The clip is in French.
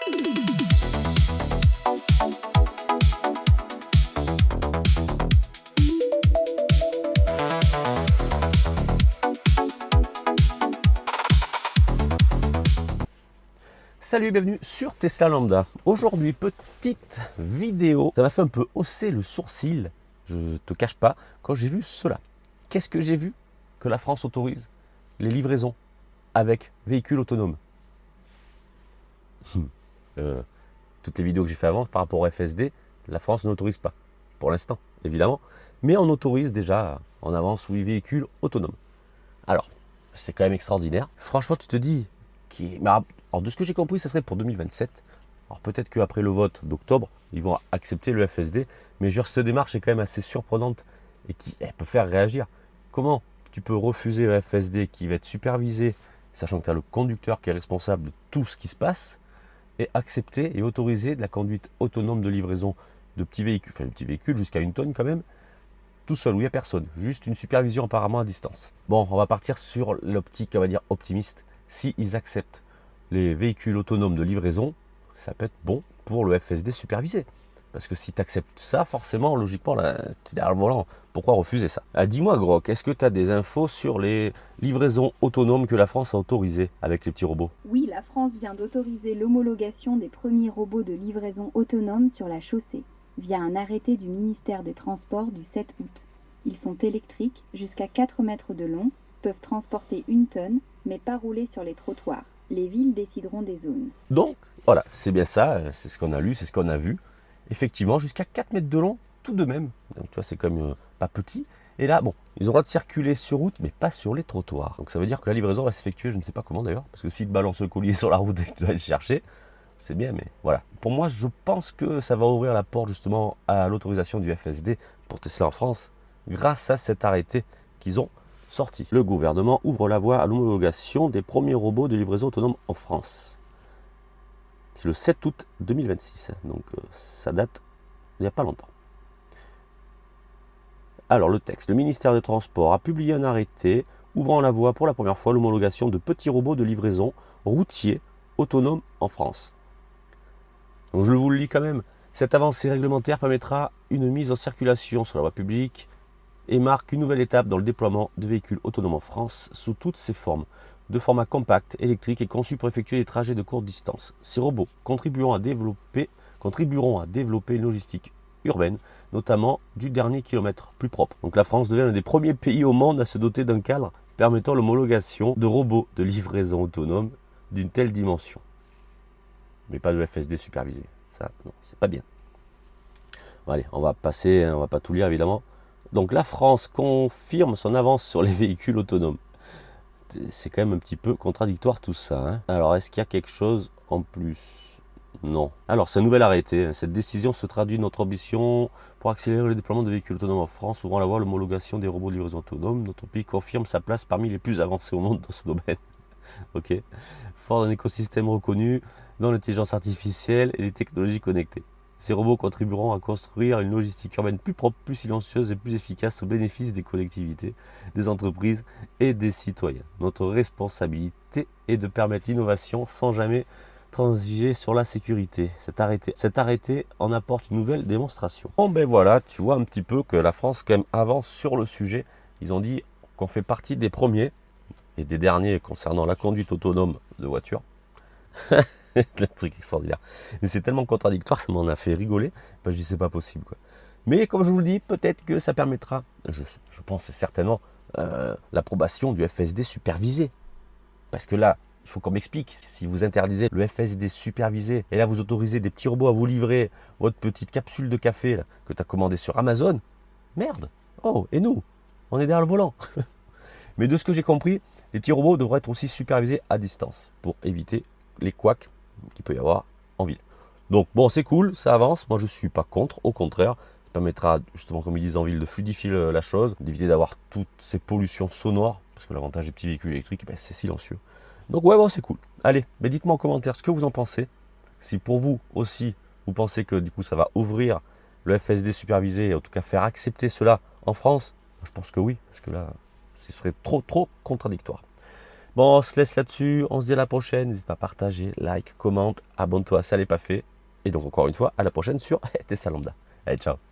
Salut et bienvenue sur Tesla Lambda. Aujourd'hui, petite vidéo. Ça m'a fait un peu hausser le sourcil, je te cache pas, quand j'ai vu cela. Qu'est-ce que j'ai vu? Que la France autorise les livraisons avec véhicules autonomes. Toutes les vidéos que j'ai fait avant par rapport au FSD, la France n'autorise pas. Pour l'instant, évidemment. Mais on autorise déjà en avance, oui, véhicules autonomes. Alors, c'est quand même extraordinaire. Franchement, tu te dis... Alors, de ce que j'ai compris, ça serait pour 2027. Alors, peut-être qu'après le vote d'octobre, ils vont accepter le FSD. Mais je veux dire, cette démarche est quand même assez surprenante et elle peut faire réagir. Comment tu peux refuser le FSD qui va être supervisé, sachant que tu as le conducteur qui est responsable de tout ce qui se passe, et accepter et autoriser de la conduite autonome de livraison de petits véhicules, jusqu'à 1 tonne quand même, tout seul, où il n'y a personne. Juste une supervision apparemment à distance. Bon, on va partir sur l'optique, on va dire, optimiste. S'ils acceptent les véhicules autonomes de livraison, ça peut être bon pour le FSD supervisé. Parce que si tu acceptes ça, forcément, logiquement, là, tu es derrière le volant. Pourquoi refuser ça? Dis-moi, Grok, est-ce que tu as des infos sur les livraisons autonomes que la France a autorisées avec les petits robots? Oui, la France vient d'autoriser l'homologation des premiers robots de livraison autonome sur la chaussée, via un arrêté du ministère des Transports du 7 août. Ils sont électriques, jusqu'à 4 mètres de long, peuvent transporter 1 tonne, mais pas rouler sur les trottoirs. Les villes décideront des zones. Donc, voilà, c'est bien ça, c'est ce qu'on a lu, c'est ce qu'on a vu. Effectivement, jusqu'à 4 mètres de long, tout de même. Donc, tu vois, c'est comme pas petit. Et là, bon, ils ont le droit de circuler sur route, mais pas sur les trottoirs. Donc, ça veut dire que la livraison va s'effectuer, je ne sais pas comment d'ailleurs, parce que s'ils te balancent le collier sur la route et que tu dois aller le chercher, c'est bien, mais voilà. Pour moi, je pense que ça va ouvrir la porte justement à l'autorisation du FSD pour Tesla en France, grâce à cet arrêté qu'ils ont sorti. Le gouvernement ouvre la voie à l'homologation des premiers robots de livraison autonome en France. C'est le 7 août 2026, donc ça date il n'y a pas longtemps. Alors le texte, le ministère des Transports a publié un arrêté ouvrant la voie pour la première fois à l'homologation de petits robots de livraison routiers autonomes en France. Donc je vous le lis quand même, cette avancée réglementaire permettra une mise en circulation sur la voie publique et marque une nouvelle étape dans le déploiement de véhicules autonomes en France sous toutes ses formes, de format compact, électrique et conçu pour effectuer des trajets de courte distance. Ces robots contribueront à développer une logistique urbaine, notamment du dernier kilomètre plus propre. Donc la France devient l'un des premiers pays au monde à se doter d'un cadre permettant l'homologation de robots de livraison autonome d'une telle dimension. Mais pas de FSD supervisé. Ça, non, c'est pas bien. Bon, allez, on va passer, on va pas tout lire évidemment. Donc la France confirme son avance sur les véhicules autonomes. C'est quand même un petit peu contradictoire tout ça. Hein. Alors est-ce qu'il y a quelque chose en plus? Non. Alors c'est un nouvel arrêté. Cette décision se traduit notre ambition pour accélérer le déploiement de véhicules autonomes en France, ouvrant la voie à l'homologation des robots de livraison autonome. Notre pays confirme sa place parmi les plus avancés au monde dans ce domaine. Ok. Fort d'un écosystème reconnu dans l'intelligence artificielle et les technologies connectées. Ces robots contribueront à construire une logistique urbaine plus propre, plus silencieuse et plus efficace au bénéfice des collectivités, des entreprises et des citoyens. Notre responsabilité est de permettre l'innovation sans jamais transiger sur la sécurité. Cet arrêté en apporte une nouvelle démonstration. Bon ben voilà, tu vois un petit peu que la France quand même avance sur le sujet. Ils ont dit qu'on fait partie des premiers et des derniers concernant la conduite autonome de voitures. Le truc extraordinaire. Mais c'est tellement contradictoire, ça m'en a fait rigoler. Ben, je dis c'est pas possible quoi. Mais comme je vous le dis, peut-être que ça permettra, je pense certainement, l'approbation du FSD supervisé. Parce que là, il faut qu'on m'explique. Si vous interdisez le FSD supervisé, et là vous autorisez des petits robots à vous livrer votre petite capsule de café là, que tu as commandé sur Amazon, merde. Oh, et nous, on est derrière le volant. Mais de ce que j'ai compris, les petits robots devraient être aussi supervisés à distance pour éviter les couacs qu'il peut y avoir en ville. Donc bon, c'est cool, ça avance. Moi, je ne suis pas contre. Au contraire, ça permettra justement, comme ils disent en ville, de fluidifier la chose, d'éviter d'avoir toutes ces pollutions sonores, parce que l'avantage des petits véhicules électriques, ben, c'est silencieux. Donc ouais, bon, c'est cool. Allez, mais dites-moi en commentaire ce que vous en pensez. Si pour vous aussi, vous pensez que du coup, ça va ouvrir le FSD supervisé, et en tout cas faire accepter cela en France, je pense que oui, parce que là, ce serait trop contradictoire. Bon, on se laisse là-dessus, on se dit à la prochaine, n'hésite pas à partager, like, commente, abonne-toi, ça n'est pas fait. Et donc encore une fois, à la prochaine sur Tesla Lambda. Allez, ciao.